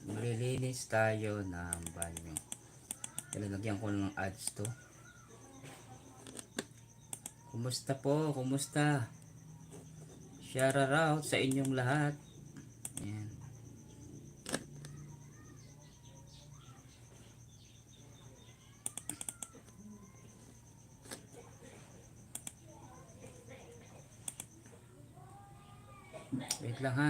Maglilinis tayo ng banyo. Lalagyan ko ng ads to. Kumusta po? Kumusta? Shout out sa inyong lahat. Ayan. Wait lang ha.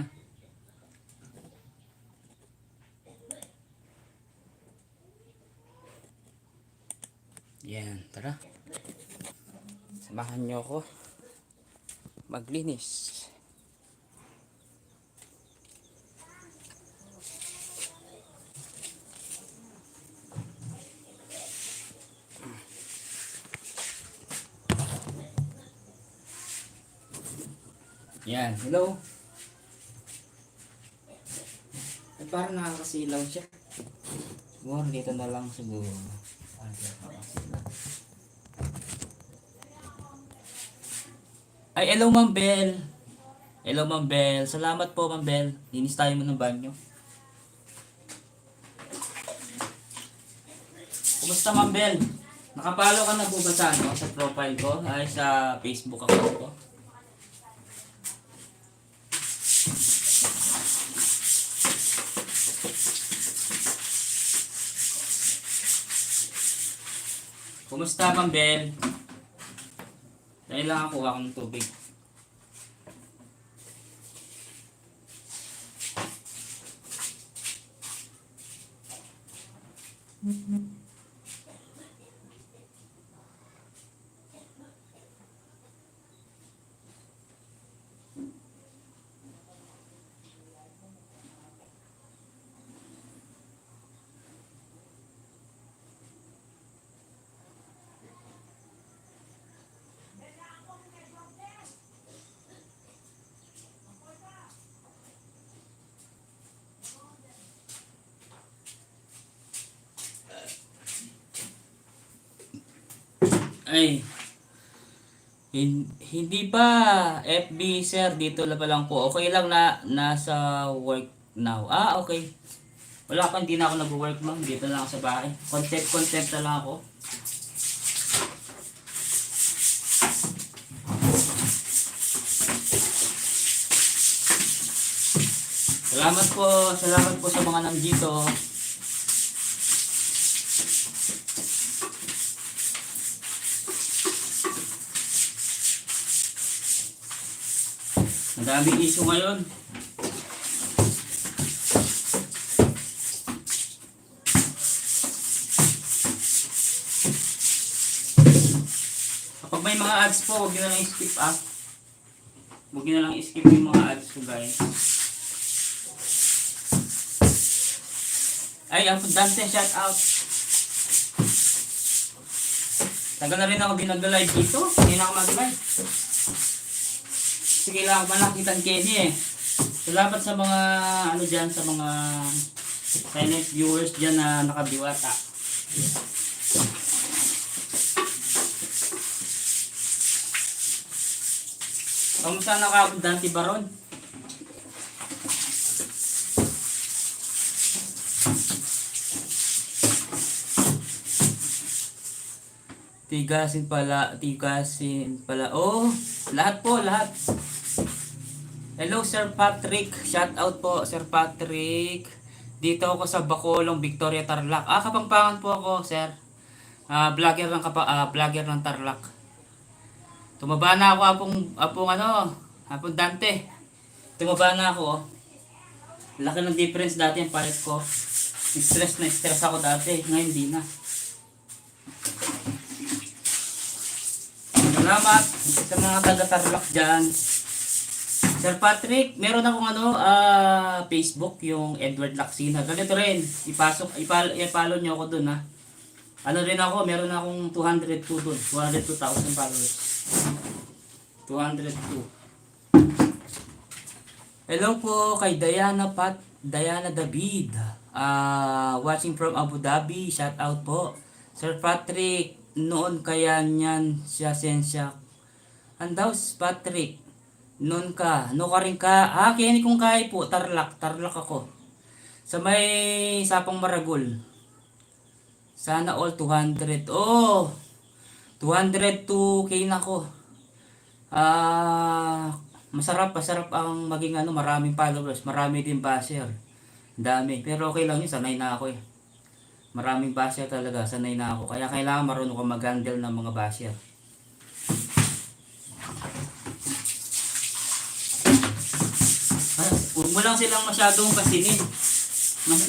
Yan, tara. Samahan nyo ako maglinis. Yan, hello. Ay, parang nakakasilaw siya. Siguro dito na lang siguro. Ay, hello Ma'am Bell. Hello Ma'am Bell. Salamat po Ma'am Bell. Linis tayo mo ng banyo. Kumusta Ma'am Bell? Nakapalo ka na po ba sa, sa profile ko? Ay, sa Facebook account ko? Kumusta Ma'am Bell? Dahil lang ako ng tubig. Ay, hindi pa FB sir, dito pa lang po. Okay lang na nasa work now. Ah, okay. Wala pa, hindi na ako nag-work ma'am. Dito na ako sa bahay. Content na lang ako. Salamat po sa mga nandito. Ang daming issue ngayon. Kapag may mga ads po, huwag nyo na lang skip up. Huwag nyo na lang skip yung mga ads ko guys. Ay, ang Dante, shout out. Tagal na rin ako dinag-live dito. Hindi na ako mag-live. Sige lang ako malakitan Kenny eh. Salamat sa mga ano dyan, sa mga silent viewers dyan na nakabiwata. Kamusta naka-Dante Baron? Tigasin pala. Oh, lahat po, lahat. Hello Sir Patrick, shout out po Sir Patrick. Dito ako sa Bacolong, Victoria, Tarlac. Ah, Kapampangan po ako, sir. Vlogger ng Tarlac. Tumaba na ako apong Dante. Tumaba na ako. Oh. Laki ng difference dati ang palit ko. Stress ako dati, ngayon di na. Salamat sa mga taga-Tarlac dyan. Sir Patrick, meron akong Facebook, yung Edward Lacsina. Ganito rin, i-follow nyo ako dun ha. Ano rin ako, meron akong 202 dun, 202,000 followers. 202. Hello po kay Diana David. Watching from Abu Dhabi, shout out po. Sir Patrick, noon kaya niyan siya sensya. Andaws Patrick. No ka rin ka. Kaya kung kaya po, Tarlac ako. Sa may Sapang Maragol. Sana all 200. Oh, 202k na ko. Masarap ang maging ano, maraming followers, marami din basher. Dami. Pero okay lang yun, sanay na ako eh. Maraming basher talaga, sanay na ako. Kaya kailangan marunong ko mag-handle ng mga basher. Huwag mo lang silang masyadong kasinin.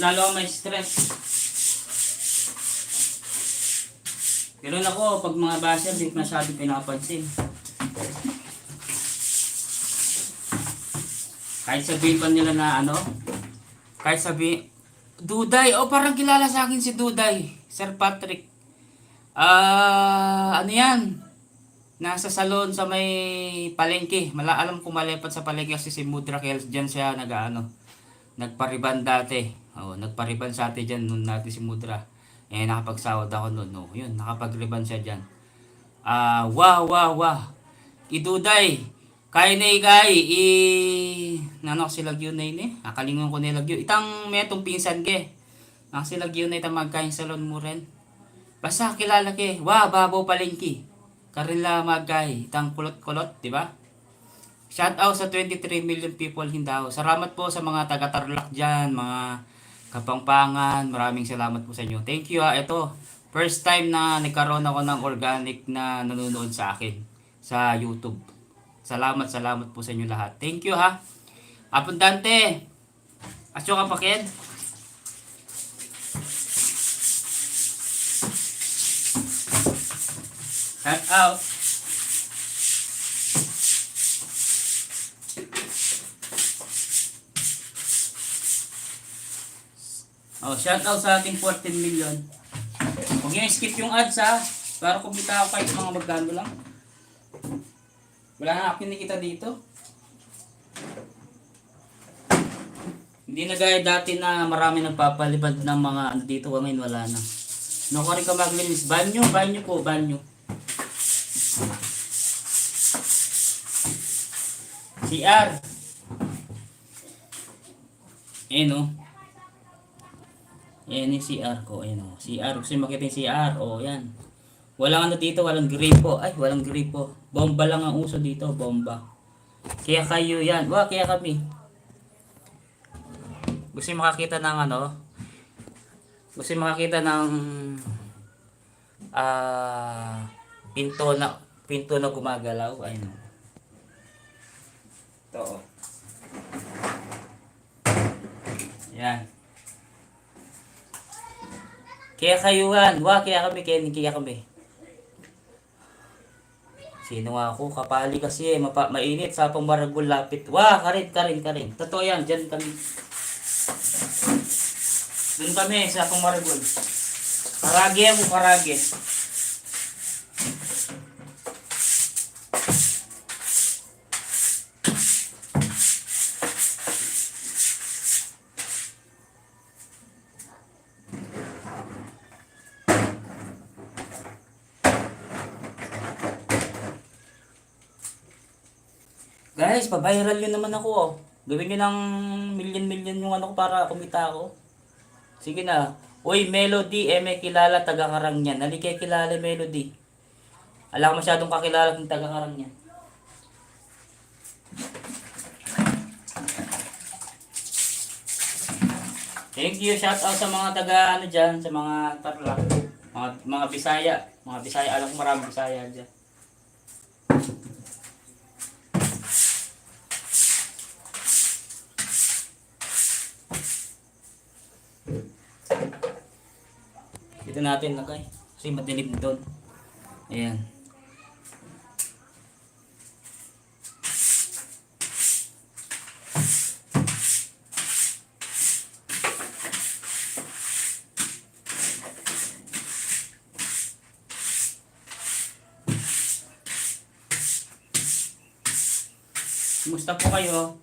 Lalo ang may stress. Pero ako, pag mga basher, hindi masyadong pinapansin. Kahit sabihin pa nila na ano, kahit sabihin, Duday, parang kilala sa akin si Duday, Sir Patrick. Ano yan? Nasa salon sa may palengke. Alam ko malipat sa palengke kasi si Mudra Kels, dyan siya nagpariban dati. Nagpariban sa atin dyan noon natin si Mudra. Nakapagsawad ako noon. No, yun, nakapagriban siya dyan. Wow. Iduday. Kaya na ikay, nanok sila yun na yun eh. Nakalingon ko nila yun. Itang metong pinsan ke. Sila yun na itang magkain salon mo rin. Basta kilala ke. Babaw palengke. Karila magkay. Itang kulot-kulot, di ba? Shout out sa 23 million people hindaw. Salamat po sa mga taga-Tarlac dyan, mga Kapampangan. Maraming salamat po sa inyo. Thank you ha. Ito, first time na nagkaroon ako ng organic na nanonood sa akin sa YouTube. Salamat po sa inyo lahat. Thank you ha. Abundante. Asyo ka pakid. Shout out. Shout out sa ating 14 million. Huwag nyo skip yung ads ha. Para kumita ako kahit mga magkano lang. Wala na ako kinikita dito. Hindi na gaya dati na marami nagpapalibad ng mga ano dito. Ngayon wala na. No ko rin ka maglinis. Banyo po. CR. Ayan o. Ayan yung CR ko. Ayan o. CR. Gusto nyo makita yung CR. Yan. Walang ano dito. Walang gripo. Walang gripo. Bomba lang ang uso dito. Bomba. Kaya kayo yan. Kaya kami. Gusto nyo makakita ng ano? Gusto nyo makakita ng pinto na gumagalaw. Ayan o. Ito o. Yan. Kaya kayo yan. Kaya kami. Sino nga ako? Kapali kasi mainit. Sapang Maragol lapit. Karin. Totoo yan. Diyan kami. Doon kami. Sapang Maragol. Karage. Guys, pa-viral yun naman ako. Gawin nyo ng million yung ano ko para kumita ako. Sige na. Uy, Melody, may kilala taga-Karang yan. Halika kilala Melody. Alam ko masyadong kakilala ng taga-Karang yan. Thank you. Shout out sa mga taga dyan, sa mga Tarlac. Mga Bisaya. Alam ko maraming Bisaya dyan. Dito natin lagay. Kasi madilim doon. Ayan. Kumusta po kayo?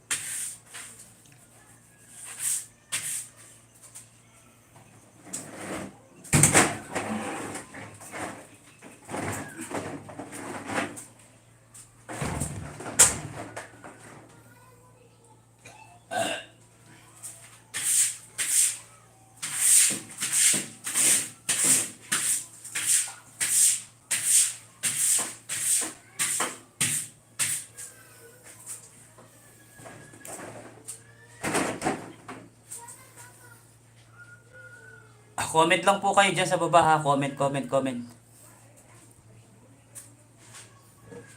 Comment lang po kayo dyan sa baba ha. Comment, comment, comment.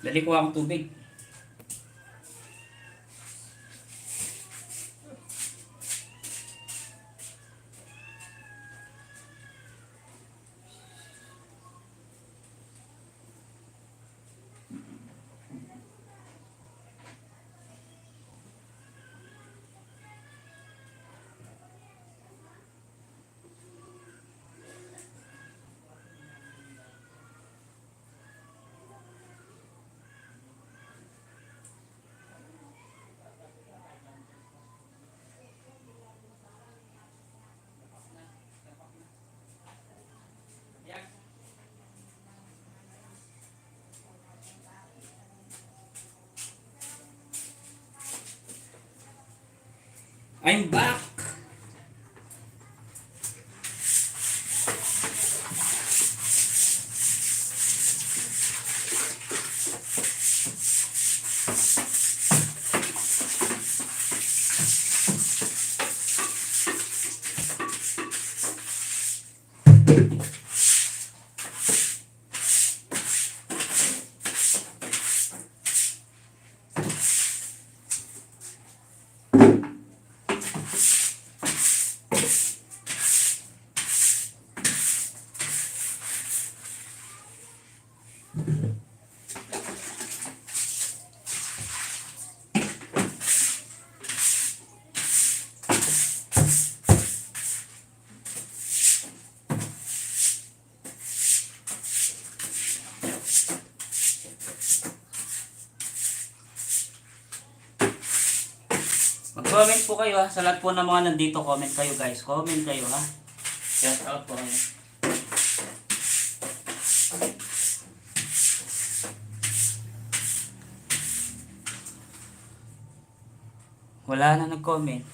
Dali ko ang tubig. I'm back! Mag-comment po kayo ha. Sa lahat po ng mga nandito, comment kayo guys. Comment kayo ha. Shout out po kayo. Wala na nag-comment.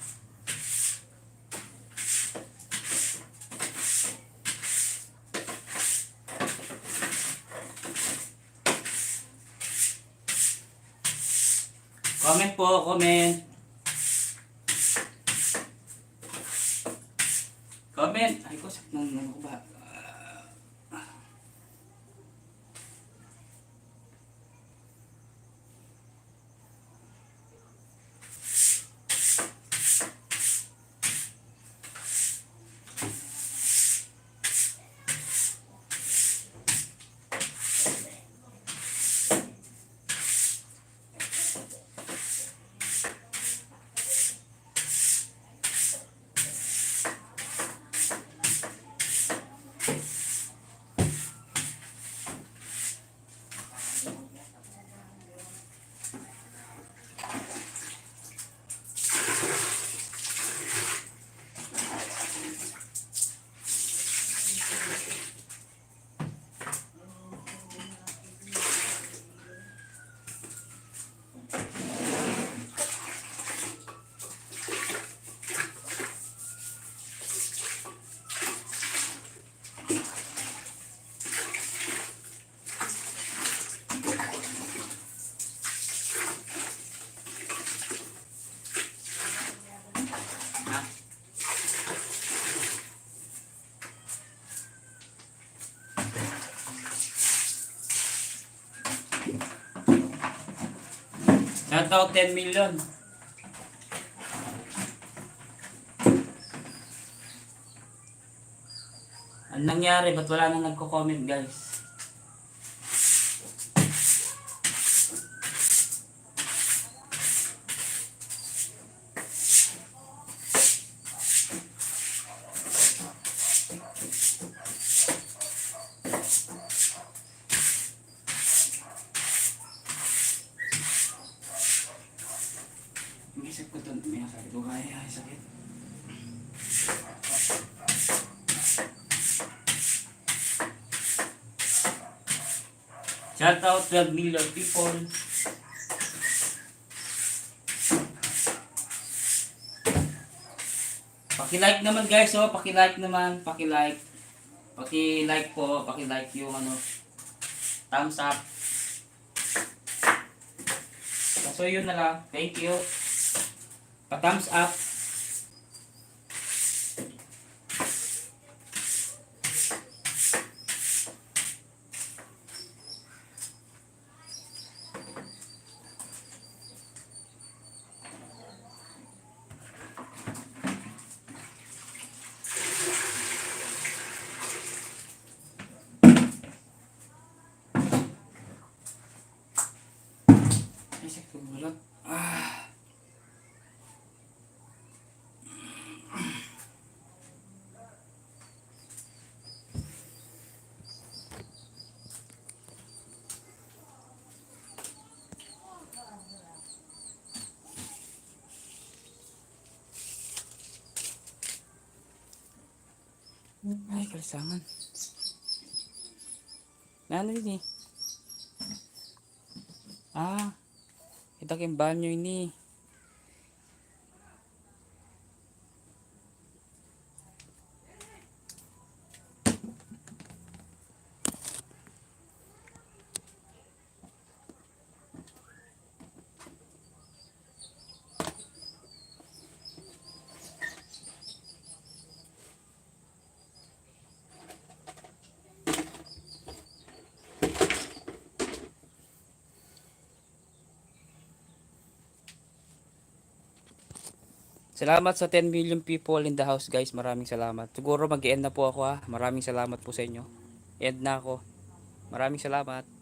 Comment po, comment. Comment. Ay ko, sakit nang ko ba? Shout out 10 million. Ano nangyari? Ba't wala nang nagko-comment guys? May sakit ko doon. May sakit ko kaya. Ay sakit. Shout out 12 million people. Paki-like naman guys, oh, paki-like naman, paki-like. Paki-like po, paki-like yung ano, thumbs up. So yun na lang. Thank you. Pa-thumbs up. Ay, kalisangan. Ano ini? Ah, ito yung banyo ini. Salamat sa 10 million people in the house guys. Maraming salamat. Siguro mag-end na po ako ha. Maraming salamat po sa inyo. End na ako. Maraming salamat.